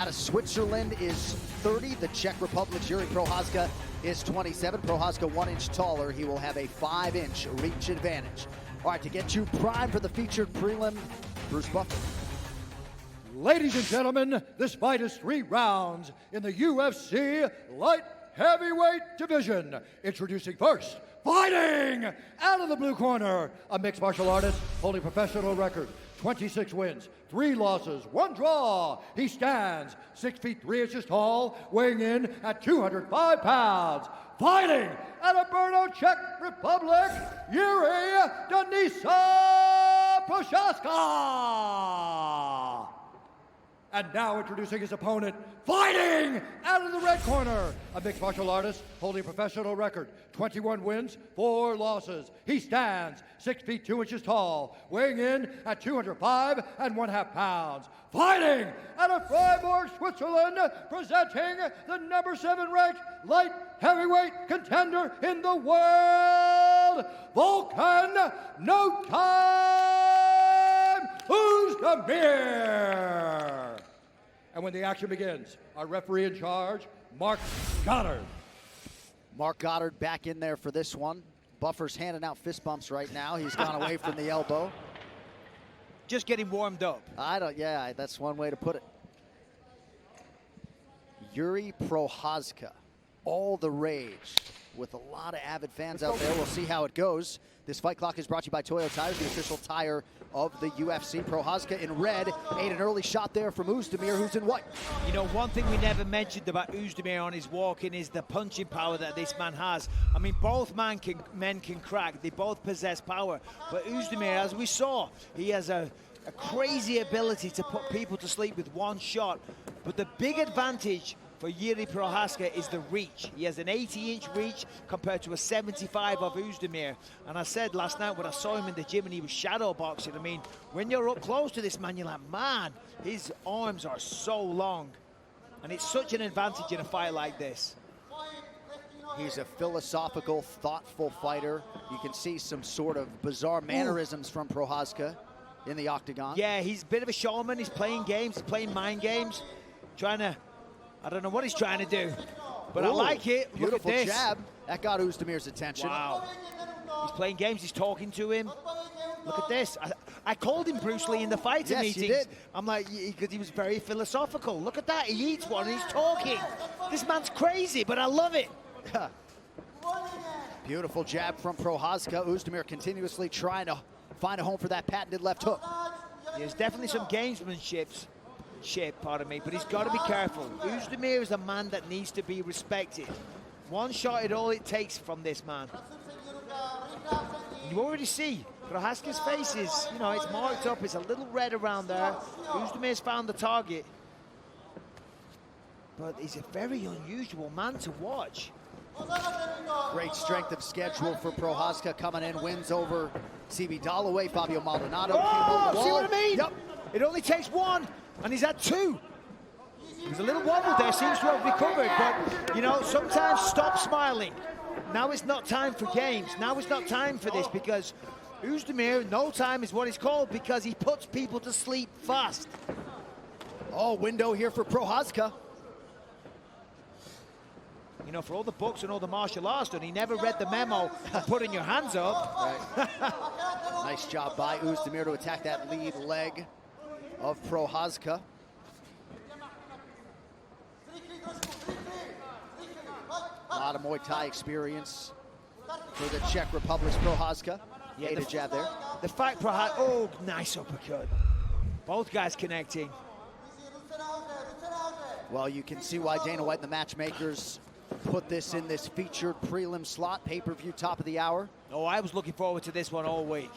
Out of Switzerland is 30. The Czech Republic's Jiří Procházka is 27. Procházka 1 inch taller. He will have a 5-inch reach advantage. All right, to get you primed for the featured prelim, Bruce Buffer. Ladies and gentlemen, this fight is 3 rounds in the UFC light heavyweight division. Introducing first, fighting out of the blue corner, a mixed martial artist holding professional record. 26 wins, 3 losses, 1 draw. He stands 6 feet 3 inches tall, weighing in at 205 pounds. Fighting out of Brno, Czech Republic, Jiří Procházka. And now introducing his opponent, fighting out of the red corner, a mixed martial artist holding a professional record, 21 wins, 4 losses. He stands 6 feet 2 inches tall, weighing in at 205 1/2 pounds. Fighting out of Freiburg, Switzerland, presenting the number 7 ranked light heavyweight contender in the world, Volkan, no time, Ozdemir. And when the action begins, our referee in charge, Mark Goddard. Mark Goddard back in there for this one. Buffer's handing out fist bumps right now. He's gone away from the elbow. Just getting warmed up. Yeah, that's one way to put it. Jiří Procházka, all the rage with a lot of avid fans out there. We'll see how it goes. This fight clock is brought to you by Toyo Tires, the official tire of the UFC. Procházka in red, ate an early shot there from Ozdemir, who's in white. You know, one thing we never mentioned about Ozdemir on his walk-in is the punching power that this man has. I mean, both men can crack. They both possess power. But Ozdemir, as we saw, he has a crazy ability to put people to sleep with one shot. But the big advantage for Jiří Procházka is the reach. He has an 80-inch reach compared to a 75 of Ozdemir. And I said last night when I saw him in the gym and he was shadow boxing, I mean, when you're up close to this man, you're like, man, his arms are so long. And it's such an advantage in a fight like this. He's a philosophical, thoughtful fighter. You can see some sort of bizarre mannerisms from Procházka in the octagon. Yeah, he's a bit of a showman. He's playing games, he's playing mind games, trying to, I don't know what he's trying to do, but I like it. Look at this. Beautiful jab. That got Ozdemir's attention. Wow. He's playing games. He's talking to him. Look at this. I called him Bruce Lee in the fighter meetings. You did. I'm like, because he was very philosophical. Look at that. He eats one and he's talking. This man's crazy, but I love it. Beautiful jab from Procházka. Ozdemir continuously trying to find a home for that patented left hook. There's definitely some gamesmanship, pardon me, but he's got to be careful. Ozdemir is a man that needs to be respected. One shot is all it takes from this man. You already see Procházka's face is, you know, it's marked up. It's a little red around there. Ozdemir's found the target. But he's a very unusual man to watch. Great strength of schedule for Procházka coming in. Wins over CB Dalloway, Fabio Maldonado. Oh, see what I mean? Yep. It only takes 1, and he's had 2. There's a little wobble there, seems to have recovered, but, you know, sometimes stop smiling. Now it's not time for games. Now it's not time for this, because Ozdemir, no time is what it's called, because he puts people to sleep fast. Oh, window here for Procházka. You know, for all the books and all the martial arts done, he never read the memo of putting your hands up. Right. Nice job by Ozdemir to attack that lead leg of Procházka. A lot of Muay Thai experience for the Czech Republic's Procházka. Yeah, Ate a jab there. The fact Procházka, oh, nice uppercut. Both guys connecting. Well, you can see why Dana White and the matchmakers put this in this featured prelim slot, pay-per-view top of the hour. Oh, I was looking forward to this one all week.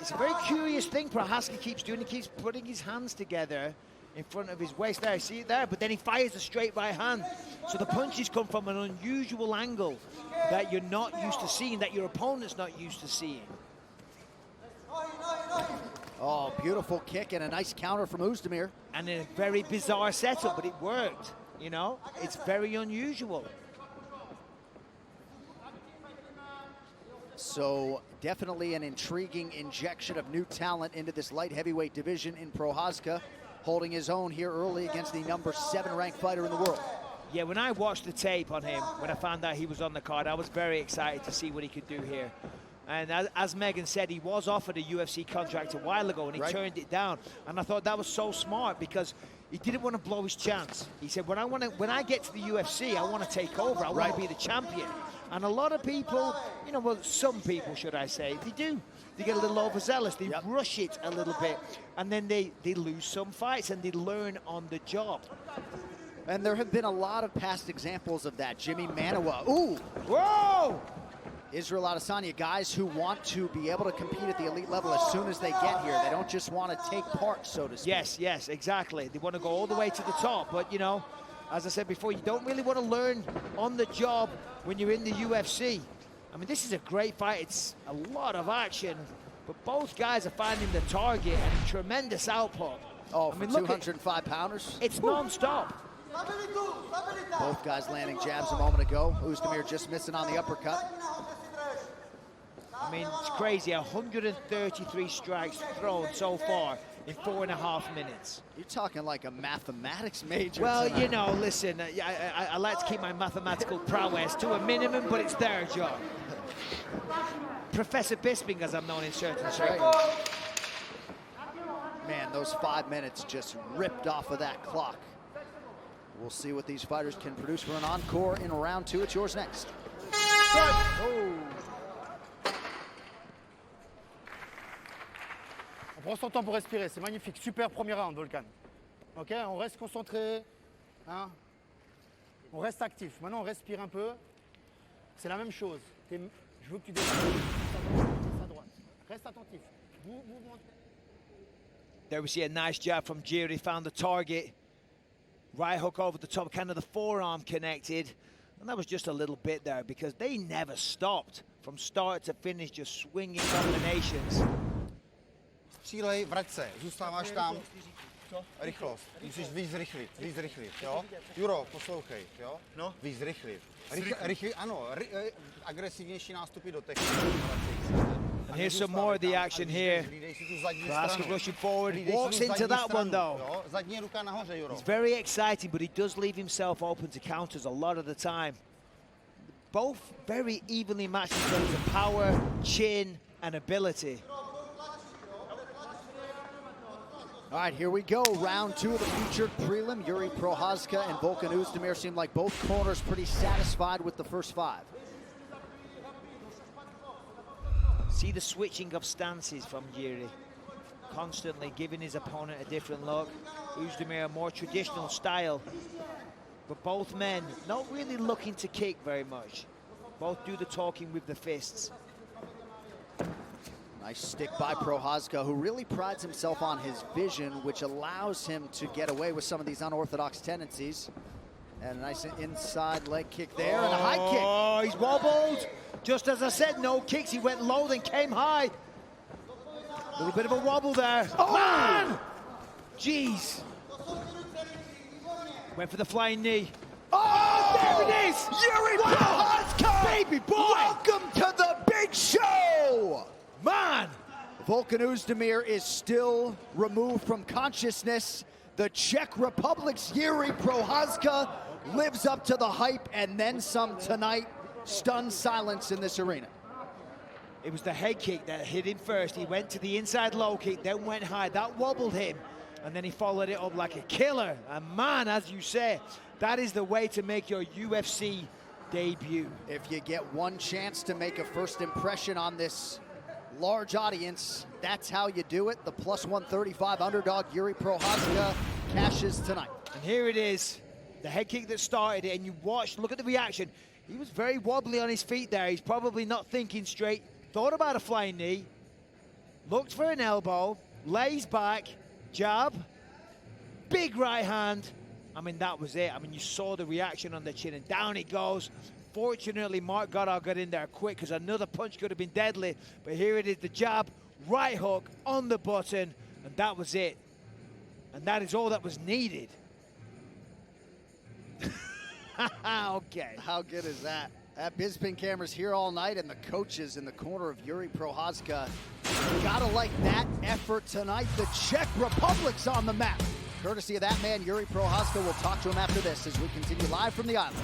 It's a very curious thing Procházka keeps doing. He keeps putting his hands together in front of his waist there. See it there? But then he fires a straight right hand. So the punches come from an unusual angle that you're not used to seeing, that your opponent's not used to seeing. Oh, beautiful kick and a nice counter from Ozdemir. And in a very bizarre setup, but it worked. You know, it's very unusual. So definitely an intriguing injection of new talent into this light heavyweight division in Procházka. holding his own here early against the number 7 ranked fighter in the world. Yeah, when I watched the tape on him, when I found out he was on the card, I was very excited to see what he could do here. And as Megan said, he was offered a UFC contract a while ago, and he turned it down. And I thought that was so smart because he didn't want to blow his chance. He said, when I get to the UFC, I want to take over. I want to be the champion. And a lot of people, you know, well, some people, should I say, they do. They get a little overzealous. They rush it a little bit. And then they lose some fights, and they learn on the job. And there have been a lot of past examples of that. Jimmy Manuwa. Ooh! Whoa! Israel Adesanya, guys who want to be able to compete at the elite level as soon as they get here. They don't just want to take part, so to speak. Yes, exactly. They want to go all the way to the top. But, you know, as I said before, you don't really want to learn on the job when you're in the UFC. I mean, this is a great fight. It's a lot of action. But both guys are finding the target and tremendous output. Oh, I mean, 205-pounders? It's non-stop. Both guys landing jabs a moment ago. Ozdemir just missing on the uppercut. I mean, it's crazy. 133 strikes thrown so far in 4.5 minutes. You're talking like a mathematics major. Well, tonight. you know, listen, I like to keep my mathematical prowess to a minimum, but it's their job. Professor Bisping, as I'm known in certain circles. Man, those 5 minutes just ripped off of that clock. We'll see what these fighters can produce for an encore in round 2. It's yours next. On prend son temps pour respirer, c'est magnifique. Super premier round, Volkan. Ok, on reste concentré. Hein? On reste actif. Maintenant, on respire un peu. C'est la même chose. Je veux que tu descendes à droite. Reste attentif. Mouvement. There we see a nice jab from Jiri, found the target. Right hook over the top, kind of the forearm connected. And that was just a little bit there because they never stopped from start to finish, just swinging combinations. Střílej, vrať se, zůstáváš tam. Rychlost, musíš víc zrychlit, jo? Juro, poslouchej, jo? No? Víc zrychlit. Ano, agresivnější nástupy do techniky. And here's some more of the action here. Prохозка rushing forward, walks into that one though. It's very exciting, but he does leave himself open to counters a lot of the time. Both very evenly matched in terms of power, chin, and ability. All right, here we go. Round 2 of the featured prelim. Irji Prохозка and Volkan Ozdemir seem like both corners pretty satisfied with the first 5. See the switching of stances from Jiri, constantly giving his opponent a different look. Ozdemir a more traditional style, but both men not really looking to kick very much. Both do the talking with the fists. Nice stick by Prохозка, who really prides himself on his vision, which allows him to get away with some of these unorthodox tendencies. And a nice inside leg kick there, and a high kick. Oh, he's wobbled. Just as I said, no kicks. He went low, then came high. A little bit of a wobble there. Oh, man! Jeez. Went for the flying knee. Oh, there it is! Irji Prохозка! Baby boy! Welcome to the big show! Man! Volkan Ozdemir is still removed from consciousness. The Czech Republic's Irji Prохозка lives up to the hype and then some tonight. Stunned silence in this arena. It was the head kick that hit him first. He went to the inside low kick, then went high. That wobbled him, and then he followed it up like a killer. And man, as you say, that is the way to make your UFC debut. If you get one chance to make a first impression on this large audience, that's how you do it. The plus 135 underdog Irji Prохозка cashes tonight. And here it is, the head kick that started it, and you watch, look at the reaction. He was very wobbly on his feet there. He's probably not thinking straight. Thought about a flying knee, looked for an elbow, lays back, jab, big right hand. I mean, that was it. I mean, you saw the reaction on the chin, and down it goes. Fortunately, Mark Goddard got in there quick because another punch could have been deadly. But here it is, the jab, right hook on the button, and that was it. And that is all that was needed. Okay. How good is that? That Bisping camera's here all night, and the coaches in the corner of Irji Prохозка. Gotta like that effort tonight. The Czech Republic's on the map. Courtesy of that man, Yuri Prохозка. We'll talk to him after this as we continue live from the island.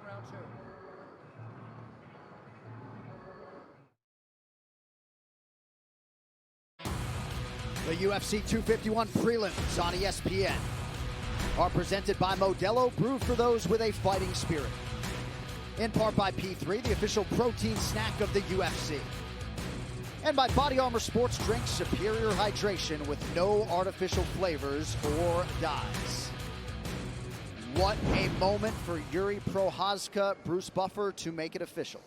Round two. The UFC 251 prelims on ESPN are presented by Modelo, brewed for those with a fighting spirit. In part by P3, the official protein snack of the UFC. And by Body Armor Sports Drink, superior hydration with no artificial flavors or dyes. What a moment for Yuri Prохозка, Bruce Buffer, to make it official.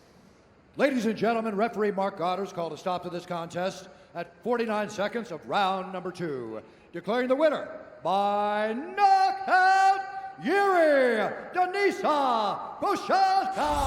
Ladies and gentlemen, referee Mark Goddard's called a stop to this contest at 49 seconds of round number 2, declaring the winner by knockout, Yuri Denisa Prохозка.